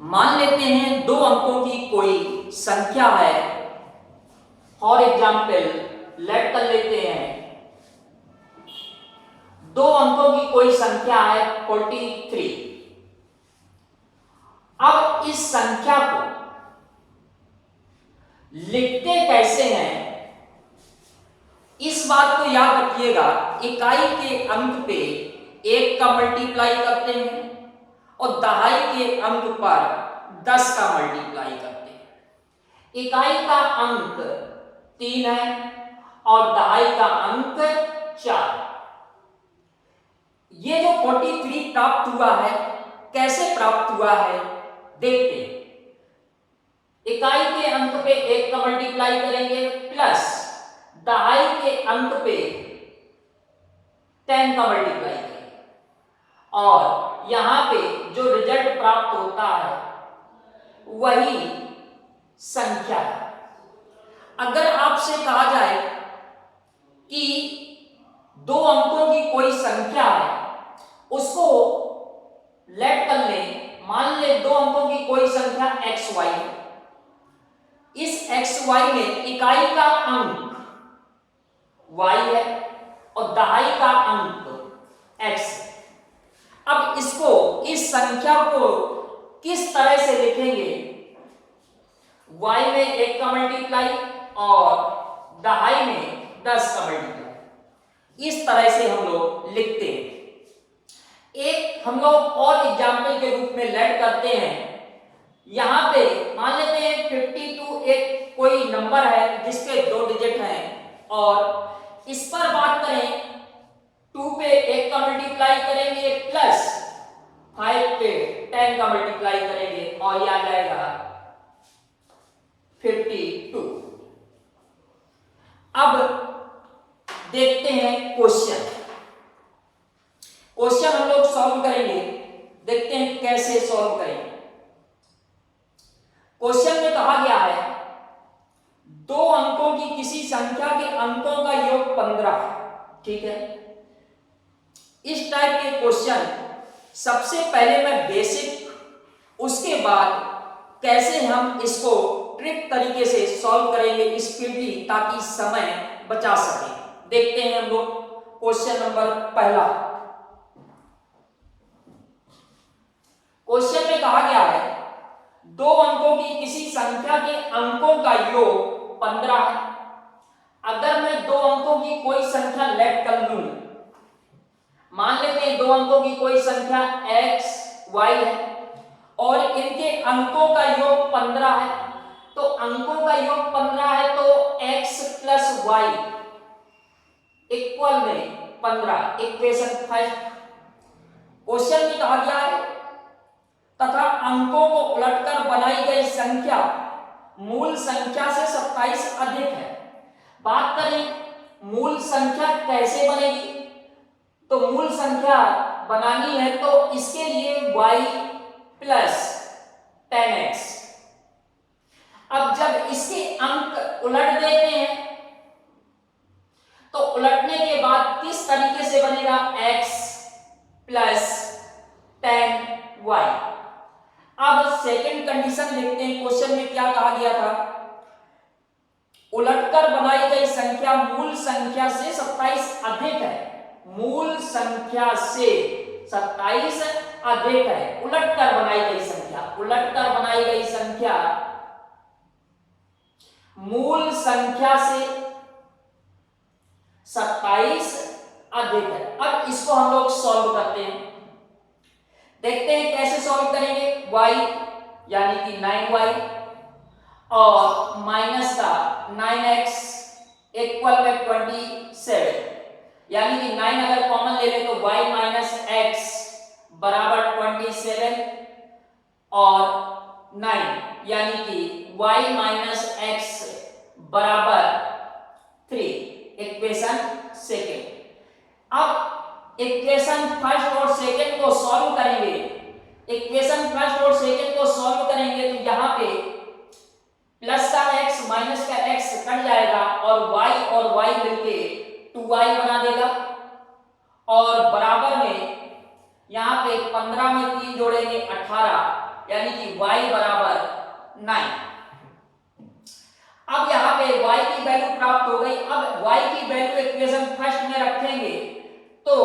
मान लेते हैं दो अंकों की कोई संख्या है। फॉर एग्जाम्पल लेट कर लेते हैं दो अंकों की कोई संख्या है 43। अब इस संख्या को लिखते कैसे हैं, इस बात को याद रखिएगा। इकाई के अंक पे 1 का मल्टीप्लाई करते हैं और दहाई के अंक पर 10 का मल्टीप्लाई करते हैं। इकाई का अंक 3 है और दहाई का अंक 4। ये जो 43 प्राप्त हुआ है, कैसे प्राप्त हुआ है देखते हैं। इकाई के अंक पे 1 का मल्टीप्लाई करेंगे प्लस दहाई के अंक पे 10 का मल्टीप्लाई करेंगे और यहां पे जो रिजल्ट प्राप्त होता है वही संख्या है। अगर आपसे कहा जाए कि दो अंकों की कोई संख्या है, उसको लेट कर लें। मान ले दो अंकों की कोई संख्या xy है। इस xy में इकाई का अंक y है और दहाई का अंक x है। अब इसको, इस संख्या को किस तरह से लिखेंगे? y में 1 का मल्टीप्लाई और दहाई में 10 का मल्टीप्लाई, इस तरह से हम लोग लिखते हैं। एक हम लोग और एग्जाम्पल के रूप में लेट करते हैं। यहां पे मान लेते हैं 52 एक कोई नंबर है जिसके 2 डिजिट हैं और इस पर बात करें 2 पे 1 का मल्टीप्लाई करेंगे प्लस 5 पे 10 का मल्टीप्लाई करेंगे और यह आ जाएगा 52। अब देखते हैं क्वेश्चन। क्वेश्चन हम लोग सॉल्व करेंगे, देखते हैं कैसे सॉल्व करेंगे। क्वेश्चन में कहा गया है दो अंकों की किसी संख्या के अंकों का योग 15 है। ठीक है, इस टाइप के क्वेश्चन सबसे पहले मैं बेसिक, उसके बाद कैसे हम इसको ट्रिक तरीके से सॉल्व करेंगे स्पीडली, ताकि समय बचा सके। देखते हैं हम लोग क्वेश्चन नंबर पहला। क्वेश्चन में कहा गया है दो अंकों की किसी संख्या के अंकों का योग 15 है। अगर मैं दो अंकों की कोई संख्या लेट कर लूं, मान लेते हैं दो अंकों की कोई संख्या x y है और इनके अंकों का योग 15 है, तो अंकों का योग 15 है तो x प्लस y इक्वल में 15, इक्वेशन फर्स्ट। क्वेश्चन में कहा गया है तथा अंकों को उलटकर बनाई गई संख्या मूल संख्या से 27 अधिक है। बात करें मूल संख्या कैसे बनेगी, तो मूल संख्या बनानी है तो इसके लिए y प्लस 10x। अब जब इसके अंक उलट देते हैं तो उलटने के बाद किस तरीके से बनेगा? x plus 10y। अब सेकंड कंडीशन लिखते हैं। क्वेश्चन में क्या कहा गया था? उलटकर बनाई गई संख्या मूल संख्या से 27 अधिक है। मूल संख्या से 27 अधिक है। उलटकर बनाई गई संख्या, उलटकर बनाई गई संख्या मूल संख्या से 27 अधिक है। अब इसको हम लोग सॉल्व करते हैं, देखते हैं कैसे सॉल्व करेंगे। y यानी कि 9y और माइनस का 9x इक्वल में 27, यानी कि 9 अगर कॉमन ले लें तो y माइनस x बराबर 27 और 9 यानी कि y माइनस x बराबर 3, इक्वेशन सेकेंड। अब इक्वेशन फर्स्ट और सेकेंड को सॉल्व करेंगे। इक्वेशन फर्स्ट और सेकेंड को सॉल्व करेंगे तो यहां पे प्लस का x माइनस का x कट जाएगा और y मिलके 2y बना देगा और बराबर में यहां पे 15 में 3 जोड़ेंगे 18, यानी कि y बराबर 9। अब यहाँ पे y की वैल्यू प्राप्त हो गई। अब y की वैल्यू इक्वेशन फर्स्ट में रखेंगे तो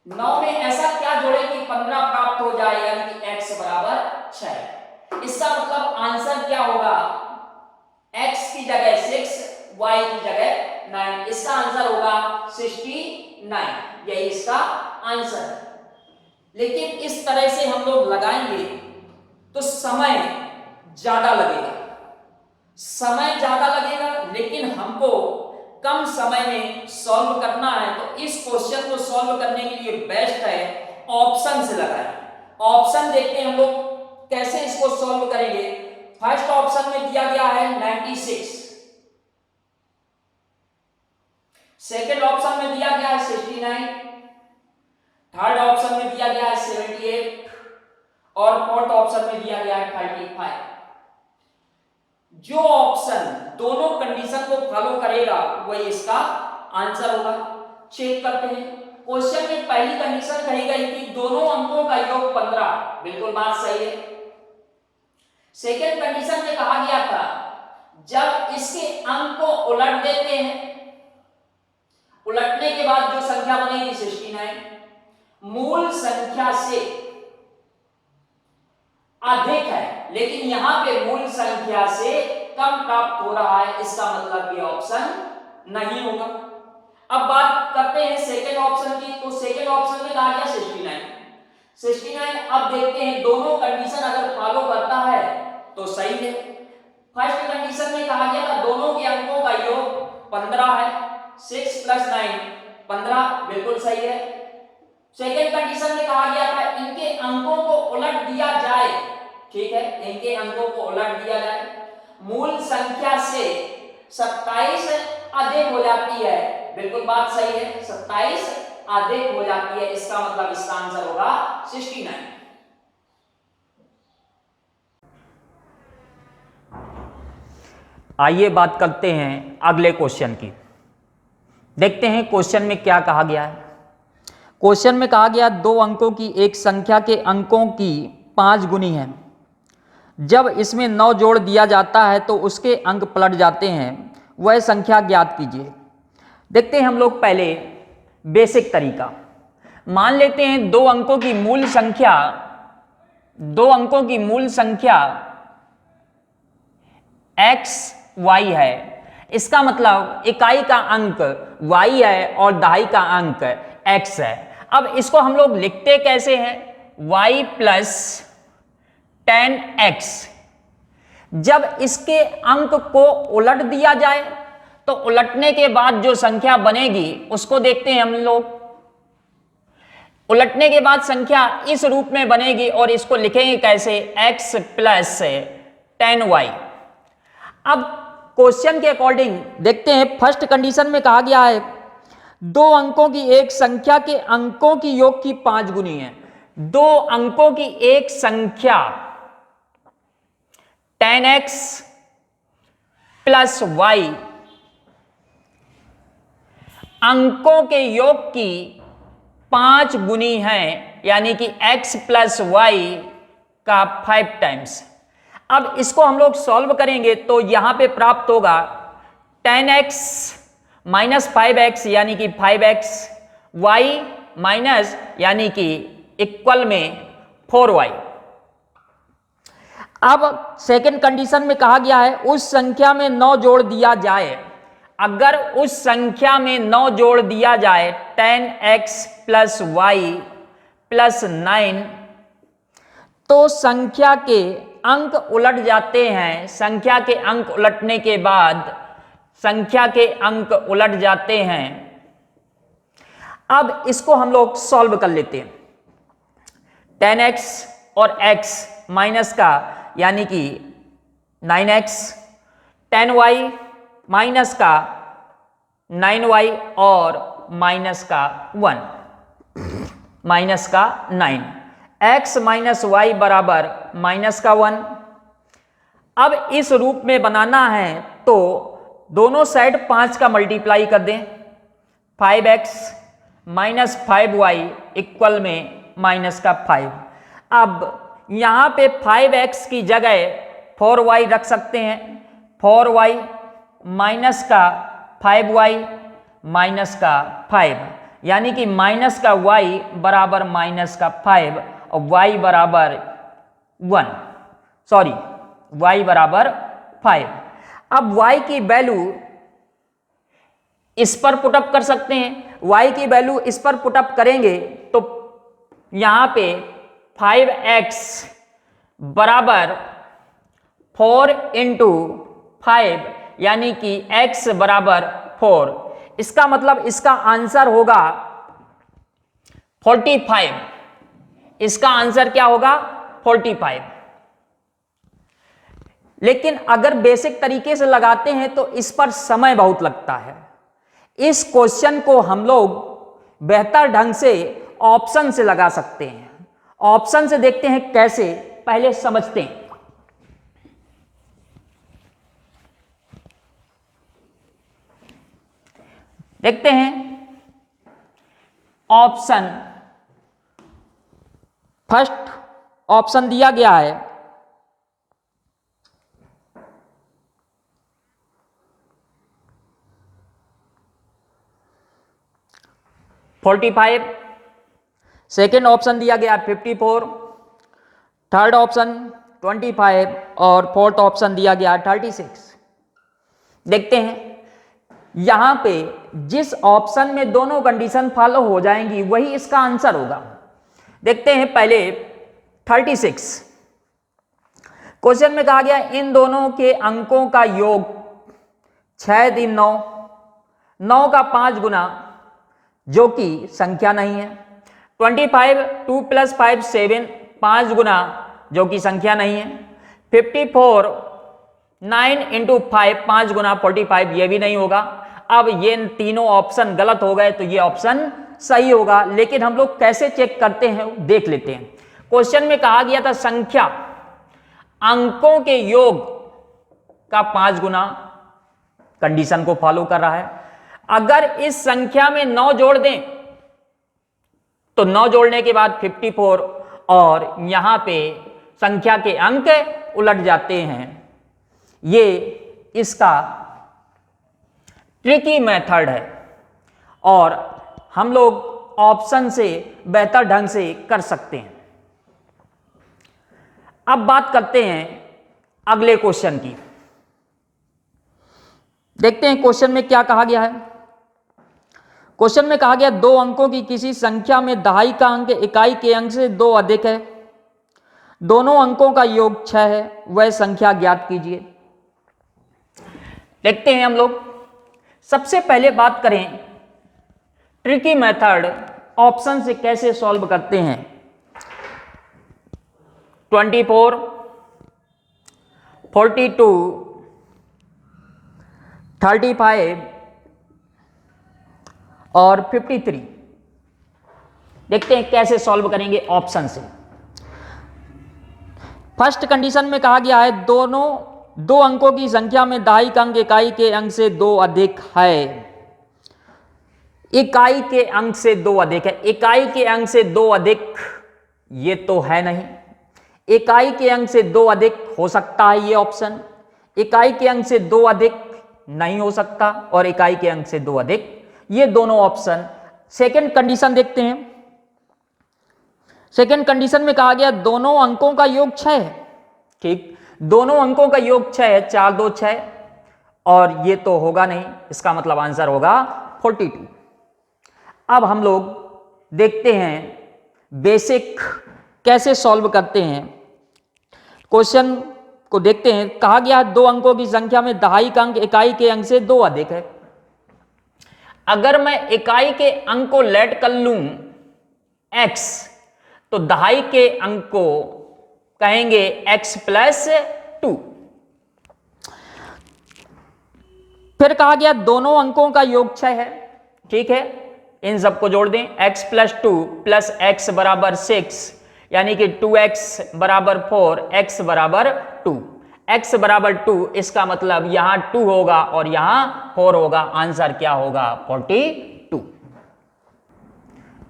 9 में ऐसा क्या जोड़े कि 15 प्राप्त हो जाए, यानी कि x बराबर 6। इसका मतलब आंसर क्या होगा, x की जगह 6, y की जगह 9। इसका आंसर होगा 69, यही इसका आंसर है। लेकिन इस तरह से हम लोग लगाएंगे तो समय ज्यादा लगेगा, लेकिन हमको कम समय में सॉल्व करना है। तो इस क्वेश्चन को सॉल्व करने के लिए बेस्ट है ऑप्शन से लगाएं। ऑप्शन देखते हैं हम लोग कैसे इसको सॉल्व करेंगे। फर्स्ट ऑप्शन में दिया गया है 96, सेकेंड ऑप्शन में दिया गया है 69, थर्ड ऑप्शन में दिया गया है 78 और फोर्थ ऑप्शन में दिया गया है 35। जो ऑप्शन दोनों कंडीशन को फॉलो करेगा वही इसका आंसर होगा। चेक करते हैं। क्वेश्चन में पहली कंडीशन कही गई कि दोनों अंकों का योग 15, बिल्कुल बात सही है। सेकेंड कंडीशन में कहा गया था जब इसके अंक को उलट देते हैं, उलटने के बाद जो संख्या बनेगी 69, मूल संख्या से अधिक है, लेकिन यहां पे मूल संख्या से कम प्राप्त हो रहा है, इसका मतलब ये ऑप्शन नहीं होगा। अब बात करते हैं सेकेंड ऑप्शन की। तो सेकेंड ऑप्शन में कहा गया 69। अब देखते हैं दोनों कंडीशन अगर फॉलो करता है तो सही है। फर्स्ट कंडीशन में कहा गया था दोनों के अंकों का योग 15 है, 6 + 9 15, बिल्कुल सही है। सेकेंड कंडीशन में कहा गया था इनके अंकों को उलट दिया जाए, ठीक है, इनके अंकों को उलट दिया जाए, मूल संख्या से 27 अधिक हो जाती है, बिल्कुल बात सही है, 27 अधिक हो जाती है, इसका मतलब इसका आंसर होगा 69। आइए बात करते हैं अगले क्वेश्चन की। देखते हैं क्वेश्चन में क्या कहा गया है। क्वेश्चन में कहा गया 2 अंकों की एक संख्या के अंकों की 5 गुनी है। जब इसमें 9 जोड़ दिया जाता है तो उसके अंक पलट जाते हैं, वह संख्या ज्ञात कीजिए। देखते हैं हम लोग पहले बेसिक तरीका। मान लेते हैं 2 अंकों की मूल संख्या x y है। इसका मतलब इकाई का अंक y है और दहाई का अंक x है। अब इसको हम लोग लिखते कैसे हैं, y + 10x। जब इसके अंक को उलट दिया जाए तो उलटने के बाद जो संख्या बनेगी उसको देखते हैं हम लोग। उलटने के बाद संख्या इस रूप में बनेगी और इसको लिखेंगे कैसे, x + 10y। अब क्वेश्चन के अकॉर्डिंग देखते हैं। फर्स्ट कंडीशन में कहा गया है 2 अंकों की एक संख्या के अंकों की योग की 5 गुनी है। 2 अंकों की एक संख्या 10x + y अंकों के योग की 5 गुनी है, यानी कि x + y का 5 टाइम्स। अब इसको हम लोग सॉल्व करेंगे तो यहां पे प्राप्त होगा 10x - 5x यानी कि 5x, y माइनस यानी कि इक्वल में 4y। अब सेकंड कंडीशन में कहा गया है उस संख्या में 9 जोड़ दिया जाए। अगर उस संख्या में 9 जोड़ दिया जाए 10x + y + 9 तो संख्या के अंक उलट जाते हैं। संख्या के अंक उलटने के बाद संख्या के अंक उलट जाते हैं। अब इसको हम लोग सॉल्व कर लेते हैं। 10x और x माइनस का यानी कि 9x, 10y माइनस का 9y और माइनस का 1, माइनस का 9, x - y बराबर -1। अब इस रूप में बनाना है तो दोनों साइड 5 का मल्टीप्लाई कर दें। 5x - 5y इक्वल में -5। अब यहां पे 5x की जगह 4y रख सकते हैं। 4y माइनस का 5y माइनस का 5, यानी कि माइनस का y बराबर माइनस का 5 और y बराबर 1, सॉरी y बराबर 5। अब y की वैल्यू इस पर पुटअप कर सकते हैं। y की वैल्यू इस पर पुटअप करेंगे तो यहां पे 5x बराबर 4 इंटू 5, यानी कि x बराबर 4। इसका मतलब इसका आंसर होगा 45। इसका आंसर क्या होगा? 45। लेकिन अगर बेसिक तरीके से लगाते हैं तो इस पर समय बहुत लगता है। इस क्वेश्चन को हम लोग बेहतर ढंग से ऑप्शन से लगा सकते हैं। ऑप्शन से देखते हैं कैसे, पहले समझते हैं। देखते हैं ऑप्शन, फर्स्ट ऑप्शन दिया गया है 45, सेकेंड ऑप्शन दिया गया 54, थर्ड ऑप्शन 25 और फोर्थ ऑप्शन दिया गया 36। देखते हैं यहां पे जिस ऑप्शन में दोनों कंडीशन फॉलो हो जाएंगी वही इसका आंसर होगा। देखते हैं पहले 36। क्वेश्चन में कहा गया इन दोनों के अंकों का योग 6 दिन 9, 9 का 5 गुना जो कि संख्या नहीं है। 25 2 + 5 7, 5 गुना जो कि संख्या नहीं है। 54 9 × 5, 5 गुना 45, ये भी नहीं होगा। अब ये तीनों ऑप्शन गलत हो गए तो ये ऑप्शन सही होगा। लेकिन हम लोग कैसे चेक करते हैं देख लेते हैं। क्वेश्चन में कहा गया था संख्या अंकों के योग का 5 गुना, कंडीशन को फॉलो कर रहा है। अगर इस संख्या में 9 जोड़ दें तो 9 जोड़ने के बाद 54 और यहां पे संख्या के अंक उलट जाते हैं। ये इसका ट्रिकी मेथड है और हम लोग ऑप्शन से बेहतर ढंग से कर सकते हैं। अब बात करते हैं अगले क्वेश्चन की। देखते हैं क्वेश्चन में क्या कहा गया है। क्वेश्चन में कहा गया 2 अंकों की किसी संख्या में दहाई का अंक इकाई के अंक से 2 अधिक है, दोनों अंकों का योग 6 है, वह संख्या ज्ञात कीजिए। देखते हैं हम लोग सबसे पहले बात करें ट्रिकी मेथड ऑप्शन से कैसे सॉल्व करते हैं। 24 42 35 और 53। देखते हैं कैसे सॉल्व करेंगे ऑप्शन से। फर्स्ट कंडीशन में कहा गया है दोनों 2 अंकों की संख्या में दहाई का अंक इकाई के अंक से 2 अधिक है। इकाई के अंक से 2 अधिक है। इकाई के अंक से 2 अधिक ये तो है नहीं। इकाई के अंक से 2 अधिक हो सकता है ये ऑप्शन, इकाई के अंक से 2 अधिक नहीं हो सकता और इकाई के अंक से 2 अधिक, ये दोनों ऑप्शन। सेकंड कंडीशन देखते हैं। सेकंड कंडीशन में कहा गया दोनों अंकों का योग 6 है। ठीक, दोनों अंकों का योग 6 है, 4 2 6 और ये तो होगा नहीं, इसका मतलब आंसर होगा 42। अब हम लोग देखते हैं बेसिक कैसे सॉल्व करते हैं। क्वेश्चन को देखते हैं। कहा गया 2 अंकों की संख्या में दहाई का अंक इकाई के अंक से 2 अधिक है। अगर मैं इकाई के अंक को लेट कर लूं x तो दहाई के अंक को कहेंगे x + 2। फिर कहा गया दोनों अंकों का योग 6 है। ठीक है, इन सबको जोड़ दें। x + 2 + x = 6, यानी कि 2x = 4, x = 2। x = 2, इसका मतलब यहां 2 होगा और यहां 4 होगा। आंसर क्या होगा? 42।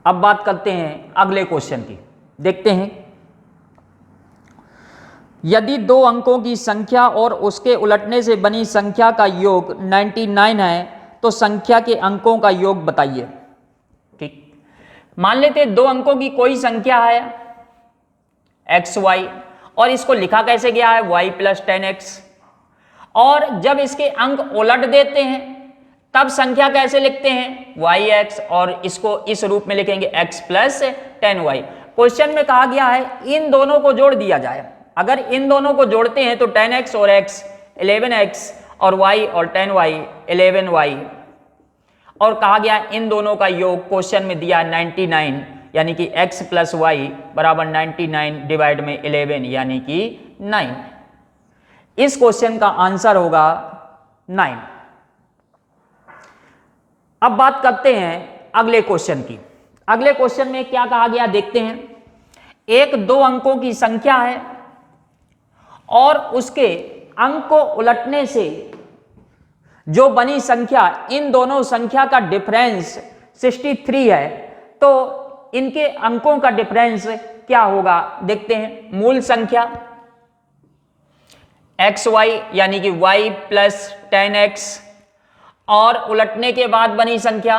अब बात करते हैं अगले क्वेश्चन की। देखते हैं यदि दो अंकों की संख्या और उसके उलटने से बनी संख्या का योग 99 है तो संख्या के अंकों का योग बताइए। ठीक, मान लेते हैं दो अंकों की कोई संख्या है एक्स वाई और इसको लिखा कैसे गया है y प्लस 10x, और जब इसके अंक उलट देते हैं तब संख्या कैसे लिखते हैं yx, और इसको इस रूप में लिखेंगे x प्लस 10y। क्वेश्चन में कहा गया है इन दोनों को जोड़ दिया जाए। अगर इन दोनों को जोड़ते हैं तो 10x और x 11x और y और 10y 11y, और कहा गया इन दोनों का योग क्वेश्चन में दिया 99, यानी कि x प्लस वाई बराबर 99 डिवाइड में 11 यानी कि 9। इस क्वेश्चन का आंसर होगा 9। अब बात करते हैं अगले क्वेश्चन की। अगले क्वेश्चन में क्या कहा गया देखते हैं। एक दो अंकों की संख्या है और उसके अंक को उलटने से जो बनी संख्या, इन दोनों संख्या का डिफरेंस 63 है, तो इनके अंकों का डिफरेंस क्या होगा देखते हैं। मूल संख्या एक्स वाई यानी कि y प्लस 10x और उलटने के बाद बनी संख्या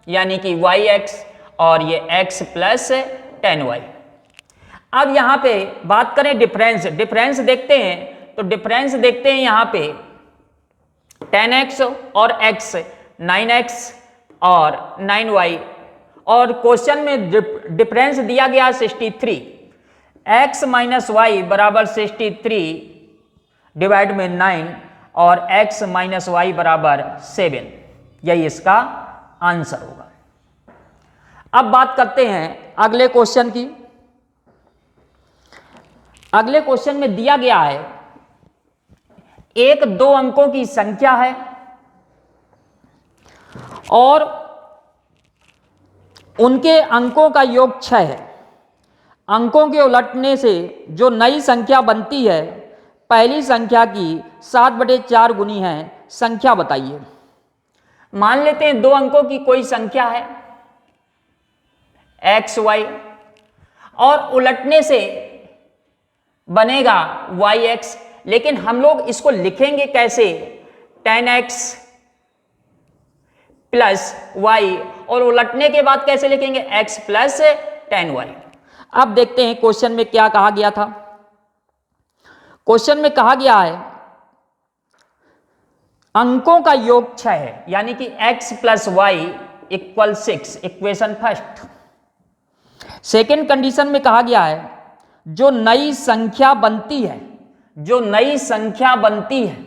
यानी कि yx और ये x प्लस 10y। अब यहां पे बात करें डिफरेंस देखते हैं तो डिफरेंस देखते हैं यहां पे 10x और x 9x और 9y, और क्वेश्चन में डिफरेंस दिया गया 63। x माइनस वाई बराबर 63 डिवाइड में 9 और x माइनस वाई बराबर 7, यही इसका आंसर होगा। अब बात करते हैं अगले क्वेश्चन की। अगले क्वेश्चन में दिया गया है एक दो अंकों की संख्या है और उनके अंकों का योग 6 है। अंकों के उलटने से जो नई संख्या बनती है पहली संख्या की 7/4 गुनी है, संख्या बताइए। मान लेते हैं दो अंकों की कोई संख्या है एक्स वाई और उलटने से बनेगा yx, लेकिन हम लोग इसको लिखेंगे कैसे 10x प्लस y, और उलटने के बाद कैसे लिखेंगे x प्लस 10y। अब देखते हैं क्वेश्चन में क्या कहा गया था। क्वेश्चन में कहा गया है अंकों का योग 6 है, यानी कि x plus Y equal 6, equation first. Second condition में कहा गया है जो नई संख्या बनती है, जो नई संख्या बनती है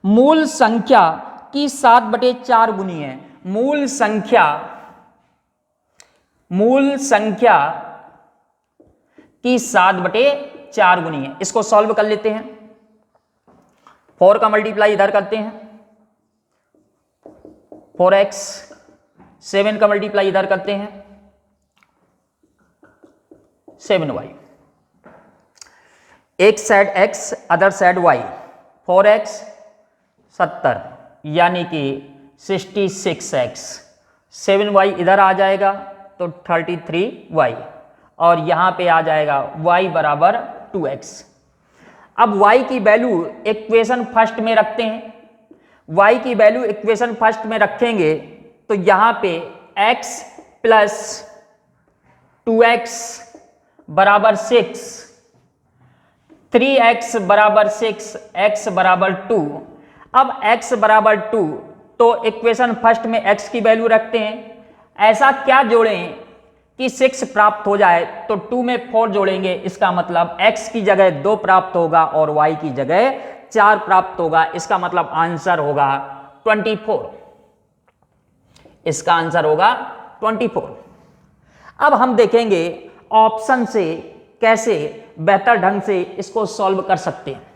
मूल संख्या की 7/4 गुनी है। मूल संख्या की 7/4 गुनी है। इसको सॉल्व कर लेते हैं। 4 का मल्टीप्लाई इधर करते हैं 4x, 7 का मल्टीप्लाई इधर करते हैं 7y, एक side x other side y, 4x 70 यानी कि 66x, 7y इधर आ जाएगा तो 33y, और यहां पे आ जाएगा y बराबर 2x। अब y की वैल्यू इक्वेशन फर्स्ट में रखते हैं। y की वैल्यू इक्वेशन फर्स्ट में रखेंगे तो यहां पे x प्लस 2x बराबर 6, 3x बराबर 6, x बराबर 2। अब x बराबर 2 तो इक्वेशन फर्स्ट में x की वैल्यू रखते हैं। ऐसा क्या जोड़ें कि 6 प्राप्त हो जाए, तो 2 में 4 जोड़ेंगे, इसका मतलब x की जगह 2 प्राप्त होगा और y की जगह 4 प्राप्त होगा। इसका मतलब आंसर होगा 24। इसका आंसर होगा 24। अब हम देखेंगे ऑप्शन से कैसे बेहतर ढंग से इसको सॉल्व कर सकते हैं।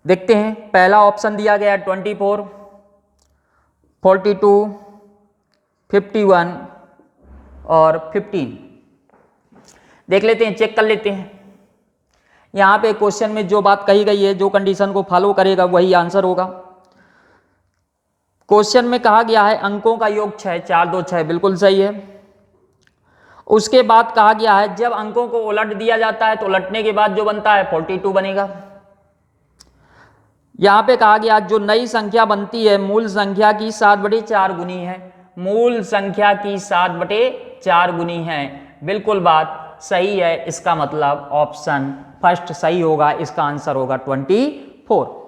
देखते हैं, पहला ऑप्शन दिया गया 24, 42, 51 और 15। देख लेते हैं, चेक कर लेते हैं। यहां पे क्वेश्चन में जो बात कही गई है, जो कंडीशन को फॉलो करेगा वही आंसर होगा। क्वेश्चन में कहा गया है अंकों का योग 6, 4 2 6, बिल्कुल सही है। उसके बाद कहा गया है जब अंकों को उलट दिया जाता है तो उलटने के बाद जो बनता है 42 बनेगा। यहां पे कहा गया जो नई संख्या बनती है मूल संख्या की 7/4 गुनी है, मूल संख्या की 7/4 गुनी है, बिल्कुल बात सही है। इसका मतलब ऑप्शन फर्स्ट सही होगा, इसका आंसर होगा 24।